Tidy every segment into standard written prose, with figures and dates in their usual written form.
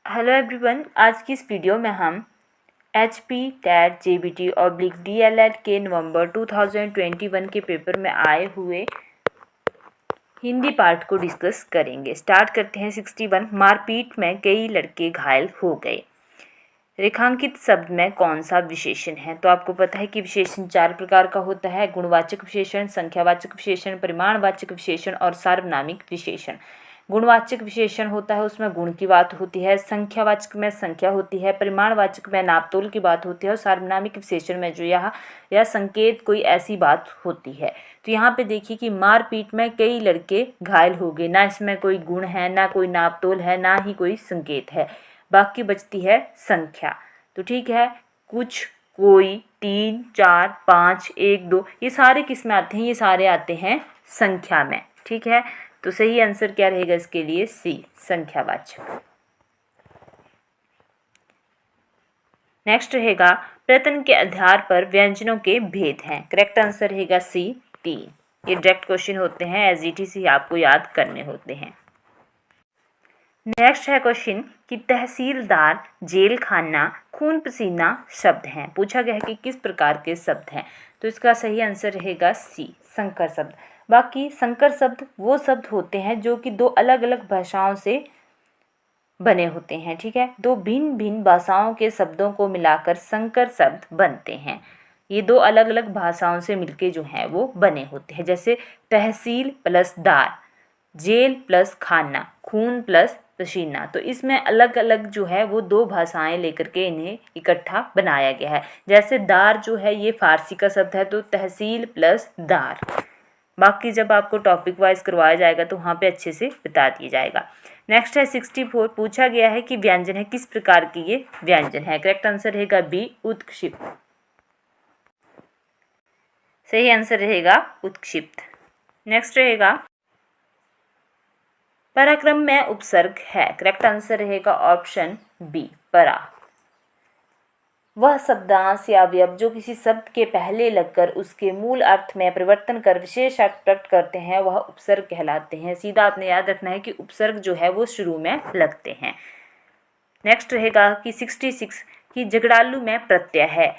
Hello everyone, आज की इस वीडियो में हम HP टैट JBT/DLED के नवंबर 2021 के पेपर में आए हुए हिंदी पार्ट को डिस्कस करेंगे। स्टार्ट करते हैं। 61 मारपीट में कई लड़के घायल हो गए। रेखांकित शब्द में कौन सा विशेषण है? तो आपको पता है कि विशेषण 4 प्रकार का होता है: गुणवाचक विशेषण, संख्यावाचक विशेषण, परिमाणवाचक विशेषण और सार्वनामिक विशेषण। गुणवाचक विशेषण होता है उसमें गुण की बात होती है, संख्यावाचक में संख्या होती है, परिमाणवाचक में नापतोल की बात होती है और सार्वनामिक विशेषण में जो यह संकेत कोई ऐसी बात होती है। तो यहाँ पे देखिए कि मारपीट में कई लड़के घायल हो गए। ना इसमें कोई गुण है, ना कोई नापतोल है, ना ही कोई संकेत है, बाकी बचती है संख्या। तो ठीक है, कुछ, कोई, 3, 4, 5, 1, 2 ये सारे किस में आते हैं? ये सारे आते हैं संख्या में। ठीक है, तो सही आंसर क्या रहेगा इसके लिए? सी, संख्यावाचक। नेक्स्ट रहेगा प्रयत्न के आधार पर व्यंजनों के भेद हैं। करेक्ट आंसर रहेगा सी, 3। ये डायरेक्ट क्वेश्चन होते हैं, एसजीटी से आपको याद करने होते हैं। नेक्स्ट है क्वेश्चन कि तहसीलदार, जेल खाना, खून पसीना शब्द हैं। पूछा गया है कि किस प्रकार के शब्द हैं। तो इसका सही आंसर रहेगा सी, संकर शब्द। बाकी संकर शब्द वो शब्द होते हैं जो कि दो अलग अलग भाषाओं से बने होते हैं। ठीक है, दो भिन्न भिन्न भाषाओं के शब्दों को मिलाकर संकर शब्द बनते हैं। ये दो अलग अलग भाषाओं से मिलके जो हैं वो बने होते हैं। जैसे तहसील प्लस दार, जेल प्लस खाना, खून प्लस पसीना। तो इसमें अलग अलग जो है वो दो भाषाएं लेकर के इन्हें इकट्ठा बनाया गया है। जैसे दार जो है ये फारसी का शब्द है, तो तहसील प्लस दार। बाकी जब आपको टॉपिक वाइज करवाया जाएगा तो वहाँ पे अच्छे से बता दिया जाएगा। नेक्स्ट है 64। पूछा गया है कि व्यंजन है, किस प्रकार की ये व्यंजन है? करेक्ट आंसर रहेगा बी, उत्क्षिप्त। सही आंसर रहेगा उत्क्षिप्त। नेक्स्ट रहेगा पराक्रम में उपसर्ग है। करेक्ट आंसर रहेगा ऑप्शन बी, परा। वह शब्दांश या अवयव जो किसी शब्द के पहले लगकर उसके मूल अर्थ में परिवर्तन कर विशेष अर्थ प्रकट करते हैं वह उपसर्ग कहलाते हैं। सीधा आपने याद रखना है कि उपसर्ग जो है वो शुरू में लगते हैं। नेक्स्ट रहेगा कि 66 कि झगड़ालू में प्रत्यय है।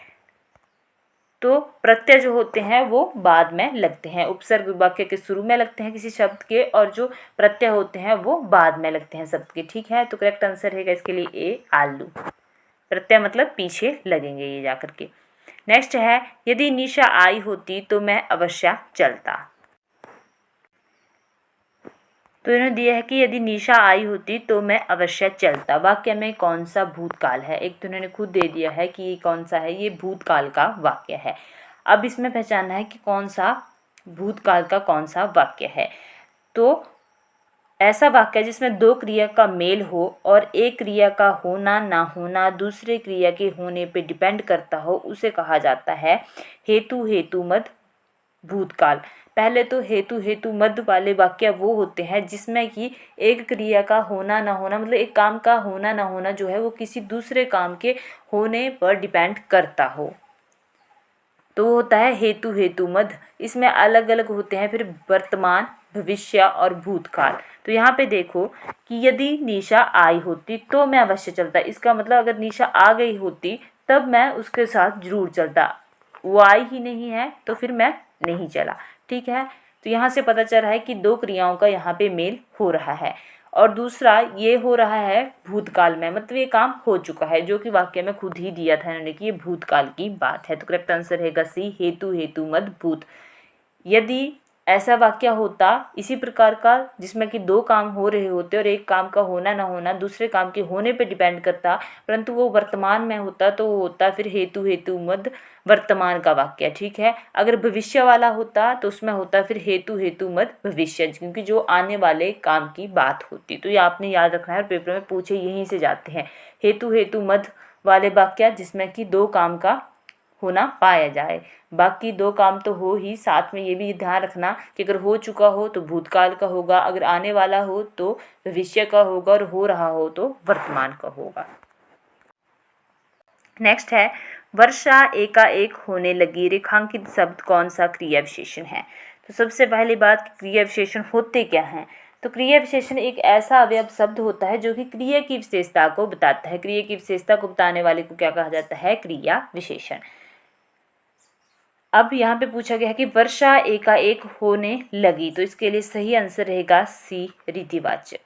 तो प्रत्यय जो होते हैं वो बाद में लगते हैं। उपसर्ग वाक्य के शुरू में लगते हैं किसी शब्द के, और जो प्रत्यय होते हैं वो बाद में लगते हैं शब्द के। ठीक है, तो करेक्ट आंसर रहेगा इसके लिए ए, आलू। प्रत्यय मतलब पीछे लगेंगे ये जाकर के। नेक्स्ट है यदि निशा आई होती तो मैं अवश्य चलता। तो इन्होंने दिया है कि यदि निशा आई होती तो मैं अवश्य चलता। वाक्य में कौन सा भूतकाल है? एक तो इन्होंने खुद दे दिया है कि ये कौन सा है, ये भूतकाल का वाक्य है। अब इसमें पहचानना है कि कौन सा भूतकाल का कौन सा वाक्य है। तो ऐसा वाक्य जिसमें दो क्रिया का मेल हो और एक क्रिया का होना ना होना दूसरे क्रिया के होने पे डिपेंड करता हो, उसे कहा जाता है हेतु हेतु मद भूतकाल। पहले तो हेतु हेतु मद वाले वाक्य वो होते हैं जिसमें कि एक क्रिया का होना ना होना, मतलब एक काम का होना ना होना जो है वो किसी दूसरे काम के होने पर डिपेंड करता हो, तो वो होता है हेतु हेतु मद। इसमें अलग अलग होते हैं फिर वर्तमान, भविष्य और भूतकाल। तो यहाँ पे देखो कि यदि निशा आई होती तो मैं अवश्य चलता। इसका मतलब अगर निशा आ गई होती तब मैं उसके साथ जरूर चलता। वो आई ही नहीं है तो फिर मैं नहीं चला। ठीक है, तो यहाँ से पता चल रहा है कि दो क्रियाओं का यहाँ पे मेल हो रहा है। और दूसरा ये हो रहा है भूतकाल में, मतलब ये काम हो चुका है, जो कि वाक्य में खुद ही दिया था इन्होंने कि ये भूतकाल की बात है। तो करेक्ट आंसर रहेगा सी, हेतु हेतु मद भूत। यदि ऐसा वाक्य होता इसी प्रकार का जिसमें कि दो काम हो रहे होते और एक काम का होना ना होना दूसरे काम के होने पे डिपेंड करता, परंतु वो वर्तमान में होता, तो वो होता फिर हेतु हेतु मद वर्तमान का वाक्य। ठीक है, अगर भविष्य वाला होता तो उसमें होता फिर हेतु हेतु मद भविष्य, क्योंकि जो आने वाले काम की बात होती। तो ये आपने याद रखना है और पेपर में पूछे यहीं से जाते हैं, हेतु हेतु मद वाले वाक्य जिसमें कि दो काम का होना पाया जाए। बाकी दो काम तो हो ही, साथ में ये भी ध्यान रखना कि अगर हो चुका हो तो भूतकाल का होगा, अगर आने वाला हो तो भविष्य का होगा, और हो रहा हो तो वर्तमान का होगा। नेक्स्ट है वर्षा एकाएक होने लगी। रेखांकित शब्द कौन सा क्रिया विशेषण है? तो सबसे पहली बात, क्रिया विशेषण होते क्या हैं? तो क्रिया विशेषण एक ऐसा अवयव शब्द होता है जो कि क्रिया की विशेषता को बताता है। क्रिया की विशेषता को बताने वाले को क्या कहा जाता है? क्रिया विशेषण। अब यहाँ पे पूछा गया है कि वर्षा एकाएक होने लगी, तो इसके लिए सही आंसर रहेगा सी, रीतिवाचक।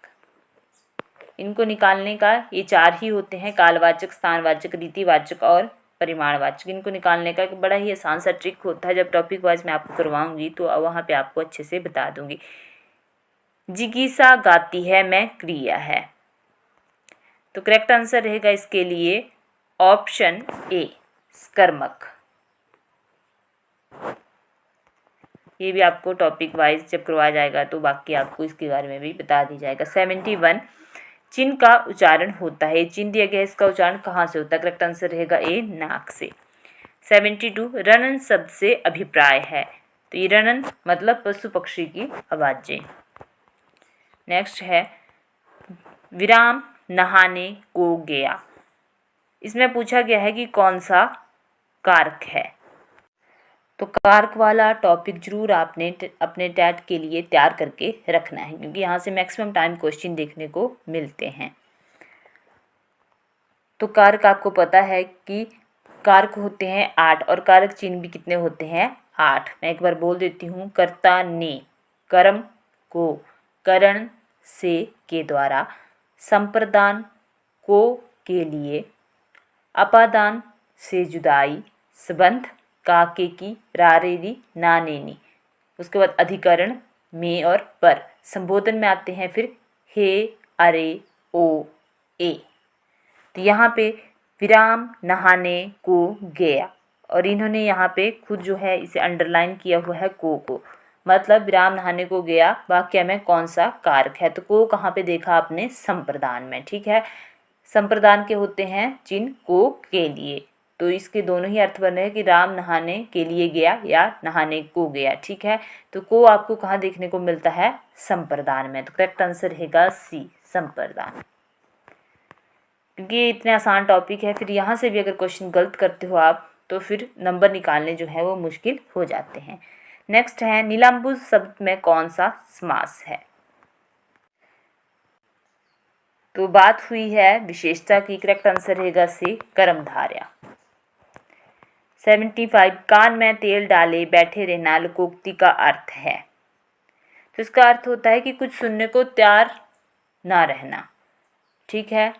इनको निकालने का ये 4 ही होते हैं, कालवाचक, स्थानवाचक, रीतिवाचक और परिमाणवाचक। इनको निकालने का एक बड़ा ही आसान सा ट्रिक होता है, जब टॉपिक वाइज मैं आपको करवाऊंगी तो वहाँ पे आपको अच्छे से बता दूंगी। जिगीसा गाती है मैं क्रिया है, तो करेक्ट आंसर रहेगा इसके लिए ऑप्शन ए, कर्मक। ये भी आपको टॉपिक वाइज जब करवाया जाएगा तो बाकी आपको इसके बारे में भी बता दी जाएगा। 71, चिन्ह का उच्चारण होता है। चिन्ह दिया गया है, इसका उच्चारण कहाँ से होता है? करेक्ट आंसर रहेगा ए, नाक से। 72, रनन शब्द से अभिप्राय है, तो ये रनन मतलब पशु पक्षी की आवाजें। नेक्स्ट है विराम नहाने को गया, इसमें पूछा गया है कि कौन सा कारक है। तो कारक वाला टॉपिक जरूर आपने अपने टैट के लिए तैयार करके रखना है, क्योंकि यहाँ से मैक्सिमम टाइम क्वेश्चन देखने को मिलते हैं। तो कारक आपको पता है कि कारक होते हैं 8 और कारक चिन्ह भी कितने होते हैं? 8। मैं एक बार बोल देती हूँ। कर्ता ने कर्म को करण से के द्वारा, संप्रदान को के लिए, अपादान से जुदाई, संबंध काके की रारेरी नानेनी, उसके बाद अधिकरण में और पर, संबोधन में आते हैं फिर हे, अरे, ओ, ए। तो यहाँ पे विराम नहाने को गया, और इन्होंने यहाँ पे खुद जो है इसे अंडरलाइन किया हुआ है को, मतलब विराम नहाने को गया वाक्य में कौन सा कारक है? तो को कहाँ पे देखा आपने? संप्रदान में, ठीक है। संप्रदान के होते हैं चिन्ह को के लिए, तो इसके दोनों ही अर्थ बन रहे हैं कि राम नहाने के लिए गया या नहाने को गया, ठीक है। तो को आपको कहाँ देखने को मिलता है? संप्रदान में, तो करेक्ट आंसर रहेगा सी, संप्रदान। क्योंकि ये इतने आसान टॉपिक है, फिर यहाँ से भी अगर क्वेश्चन गलत करते हो आप तो फिर नंबर निकालने जो है वो मुश्किल हो जाते हैं। नेक्स्ट है नीलांबुज शब्द में कौन सा समास है? तो बात हुई है विशेषता की, करेक्ट आंसर रहेगा सी, कर्मधारय। 75, कान में तेल डाले बैठे रहना लोकोक्ति का अर्थ है, तो इसका अर्थ होता है कि कुछ सुनने को तैयार ना रहना, ठीक है।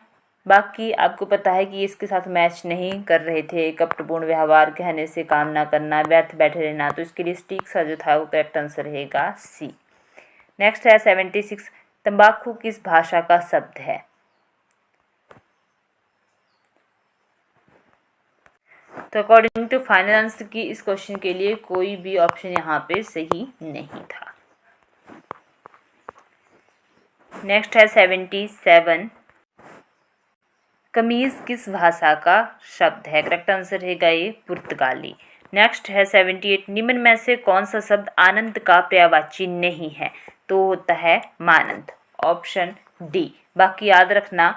बाकी आपको पता है कि इसके साथ मैच नहीं कर रहे थे। कपटपूर्ण व्यवहार, कहने से काम ना करना, व्यर्थ बैठे रहना, तो इसके लिए स्टिक सा जो था वो करेक्ट आंसर रहेगा सी। नेक्स्ट है 76, तंबाकू किस भाषा का शब्द है? तो अकॉर्डिंग टू फाइनल आंसर की इस क्वेश्चन के लिए कोई भी ऑप्शन यहाँ पे सही नहीं था। नेक्स्ट है 77, कमीज किस भाषा का शब्द है? करेक्ट आंसर रहेगा ये पुर्तगाली। नेक्स्ट है 78, निम्न में से कौन सा शब्द आनंद का पर्यायवाची नहीं है? तो होता है मानंद, ऑप्शन डी। बाकी याद रखना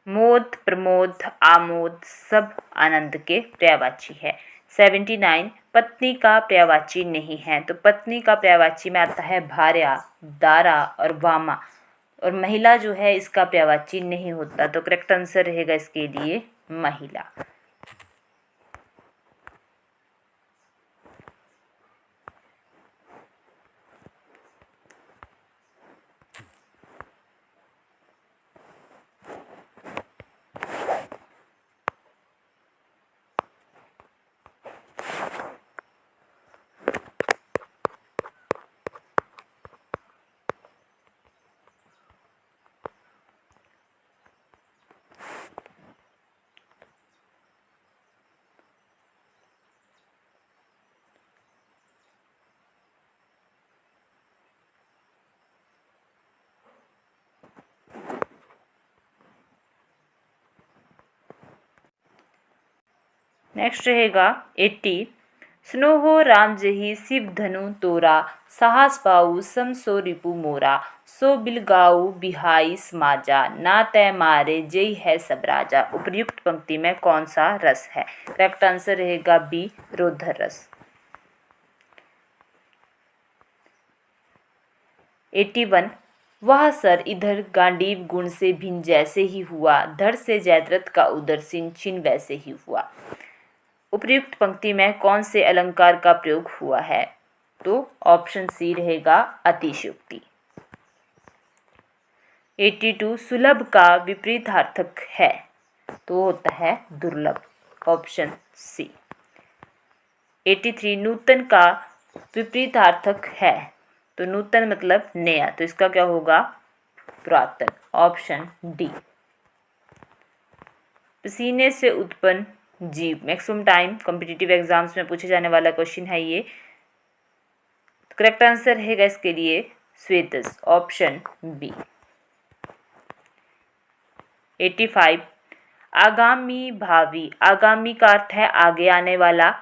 मोद, प्रमोद, आमोद सब आनंद के पर्यायवाची है। 79, पत्नी का पर्यायवाची नहीं है, तो पत्नी का पर्यायवाची में आता है भार्या, दारा और वामा, और महिला जो है इसका पर्यायवाची नहीं होता, तो करेक्ट आंसर रहेगा इसके लिए महिला। नेक्स्ट रहेगा 80, स्नो हो राम जही शिव धनु तोरा, साहस पाऊ सम सो रिपु मोरा, सो बिलगाऊ बिहाई समाजा, ना तय मारे जय है सब राजा। उपर्युक्त पंक्ति में कौन सा रस है? करेक्ट आंसर रहेगा बी, रोधर रस। 81 वह सर इधर गांडीव गुण से भिन्न जैसे ही हुआ, धड़ से जयद्रथ का उदर छिन्न वैसे ही हुआ। उपर्युक्त पंक्ति में कौन से अलंकार का प्रयोग हुआ है? तो ऑप्शन सी रहेगा अतिशयोक्ति। 82 सुलभ का विपरीतार्थक है, तो होता है दुर्लभ, ऑप्शन सी। 83 नूतन का विपरीतार्थक है, तो नूतन मतलब नया, तो इसका क्या होगा? पुरातन, ऑप्शन डी। पसीने से उत्पन्न जीव, मैक्सिमम टाइम कॉम्पिटिटिव एग्जाम्स में पूछे जाने वाला क्वेश्चन है ये। करेक्ट आंसर रहेगा इसके लिए स्वेदस, ऑप्शन बी। 85 आगामी भावी, आगामी का अर्थ है आगे आने वाला,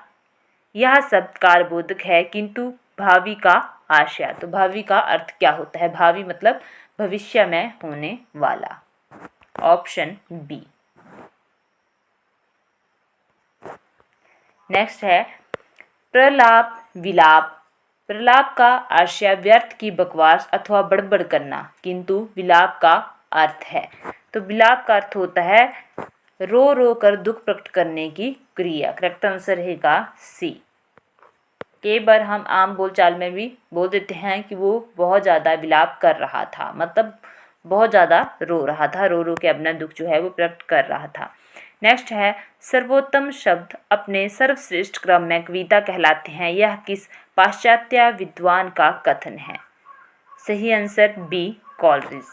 यह शब्द कारबोधक है किंतु भावी का आशय, तो भावी का अर्थ क्या होता है? भावी मतलब भविष्य में होने वाला, ऑप्शन बी। नेक्स्ट है प्रलाप विलाप। प्रलाप का आशय व्यर्थ की बकवास अथवा बड़बड़ करना, किंतु विलाप का अर्थ है, तो विलाप का अर्थ होता है रो रो कर दुख प्रकट करने की क्रिया। करेक्ट आंसर रहेगा सी। कई बार हम आम बोलचाल में भी बोल देते हैं कि वो बहुत ज़्यादा विलाप कर रहा था, मतलब बहुत ज़्यादा रो रहा था, रो रो के अपना दुख जो है वो प्रकट कर रहा था। नेक्स्ट है सर्वोत्तम शब्द अपने सर्वश्रेष्ठ क्रम में कविता कहलाते हैं, यह किस पाश्चात्य विद्वान का कथन है? सही आंसर बी कॉलरिज।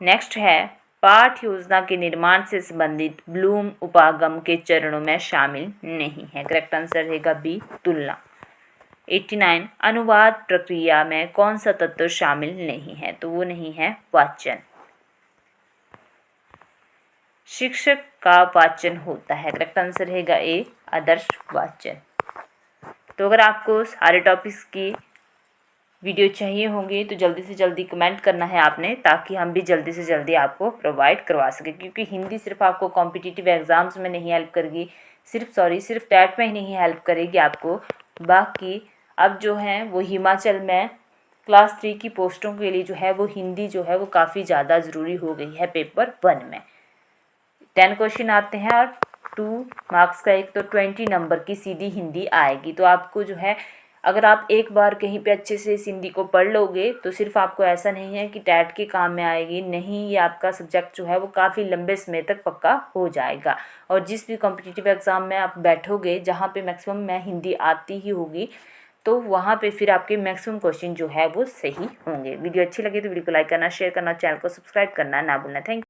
नेक्स्ट है पाठ योजना के निर्माण से संबंधित ब्लूम उपागम के चरणों में शामिल नहीं है। करेक्ट आंसर रहेगा बी तुलना। 89 अनुवाद प्रक्रिया में कौन सा तत्व शामिल नहीं है? तो वो नहीं है वाचन। शिक्षक का वाचन होता है, करेक्ट आंसर रहेगा ए आदर्श वाचन। तो अगर आपको सारे टॉपिक्स की वीडियो चाहिए होंगे तो जल्दी से जल्दी कमेंट करना है आपने, ताकि हम भी जल्दी से जल्दी आपको प्रोवाइड करवा सकें, क्योंकि हिंदी सिर्फ आपको कॉम्पिटिटिव एग्जाम्स में नहीं हेल्प करेगी, सिर्फ टैट में ही नहीं हेल्प करेगी आपको, बाकी अब जो है वो हिमाचल में क्लास 3 की पोस्टों के लिए जो है वो हिंदी जो है वो काफ़ी ज़्यादा ज़रूरी हो गई है। पेपर 1 में 10 क्वेश्चन आते हैं और 2 मार्क्स का एक, तो 20 नंबर की सीधी हिंदी आएगी। तो आपको जो है अगर आप एक बार कहीं पे अच्छे से इस हिंदी को पढ़ लोगे तो सिर्फ आपको ऐसा नहीं है कि टैट के काम में आएगी, नहीं, ये आपका सब्जेक्ट जो है वो काफ़ी लंबे समय तक पक्का हो जाएगा। और जिस भी कॉम्पिटिटिव एग्ज़ाम में आप बैठोगे जहाँ पे मैक्सिमम में हिंदी आती ही होगी, तो वहाँ पे फिर आपके मैक्सिमम क्वेश्चन जो है वो सही होंगे। वीडियो अच्छी लगी तो वीडियो को लाइक करना, शेयर करना, चैनल को सब्सक्राइब करना ना भूलना। Thank you.